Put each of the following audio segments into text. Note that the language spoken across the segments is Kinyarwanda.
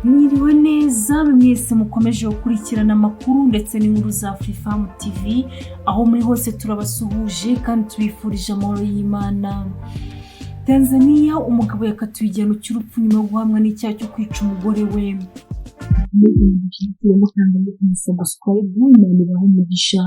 Mwiriwe neza mwese mukomeje gukurikirana amakuru ndetse n'inkuru za Afrifame TV, aho muri hose turabasuhuje kandi tubifurije amahoro y'Imana. Tanzania, umugabo yakatiwe igihano cy'urupfu nyuma yo guhamwa n'icyaha cyo kwica umugore we. Subscribe Imana umugisha.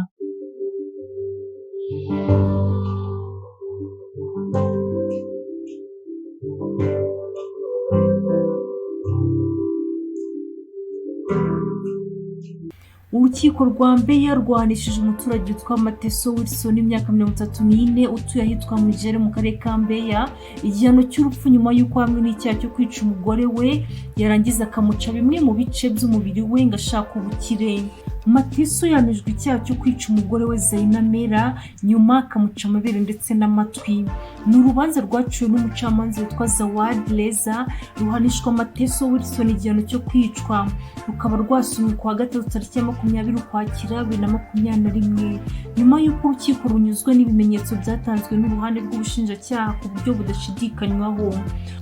Urukiko rwa Mbeya rwahanishije umuturage witwa Mateso Wilson imyaka 34 utuye ahitwa mu Jere mu karere ka Mbeya igihano cy'urupfu nyuma y'uko hamwe n'icyaha cyo kwica umugore we yarangiza akamuca bimwe mu bice by'umubiri we ngo ashaka ubukire. Mateso yanijwe icyaha cyo kwica umugore we Zaina Mera nyuma akamuca amabere ndetse n'amatwi. Ni urubanza rwaciwe n'umucamanza witwa Zawadi Leza ruhanishwa Mateso Wilson igihano cyo kwicwa, rukaba rwasomwe ku wa gatatu tariki ya 20 Ukwakira 2021 nyuma y'uko urukiko runyuzwe n'ibimenyetso byatanzwe n'uruhande rw'ubushinjacyaha ku buryo budashidikanywaho.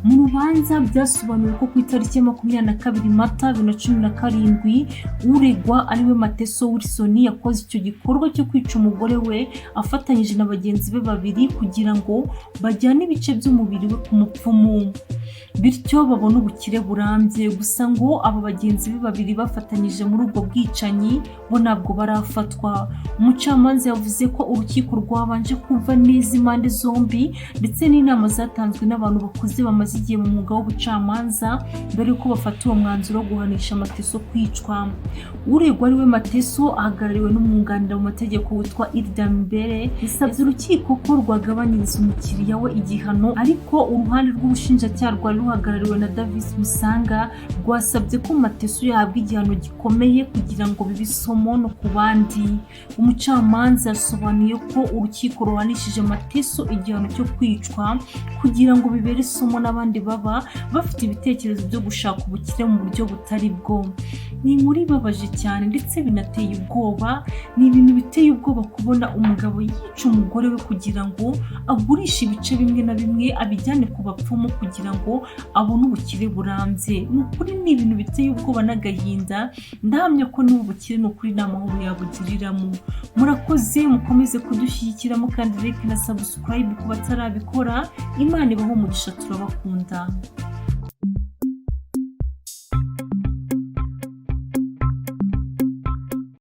Mu rubanza byasobanuwe ko ku itariki ya 22 Mata 2017 uregwa ariwe Mateso Wilson yakoze icyo gikorwa cyo kwica umugore we afatanyije na bagenzi be babiri kugira ngo bajyane ibice by'umubiri we ku mupfumu, bityo babone ubukire burambye. Gusa ngo aba bagenzi be babiri bafatanyije muri ubwo bwicanyi bo ntabwo barafatwa. Umucamanza yavuze ko urukiko rwabanje kumva neza impande zombi ndetse n'inama zatanzwe n'abantu bakuze bamaze igihe mu mwuga w'ubucamanza mbere yuko bafata uwo mwanzuro wo guhanisha Mateso kwicwa. Uregwa ariwe Mateso ahagarariwe n'umwunganira mu mategeko witwa Irda Mbere yasabye urukiko ko rwagabanyiriza umukiriya we igihano, ariko uruhande rw'ubushinjacyaha rwari ruhagarariwe na Davis Musanga rwasabye ko Mateso yahabwa igihano gikomeye kugira ngo bibe isomo no ku bandi. Umucamanza yasobanuye ko urukiko ruhanishije Mateso igihano cyo kwicwa kugira ngo bibere isomo n'abandi baba bafite ibitekerezo byo gushaka ubukire mu buryo butari bwo. Ni muri babaje cyane ndetse binateye ubwoba. Ni ibintu biteye ubwoba kubona umugabo yica umugore we kugira ngo agurishe ibice bimwe na bimwe abijyane ku bapfumu kugira ngo abone ubukire burambye. Ni ukuri ni ibintu biteye ubwoba n'agahinda. Ndahamya ko n'ubu bukire ni ukuri n'amahoro yabugiriramo. Murakoze, mukomeze kudushyigikiramo kandi like na subscribe ku batarabikora. Imana ibaho umugisha, turabakunda.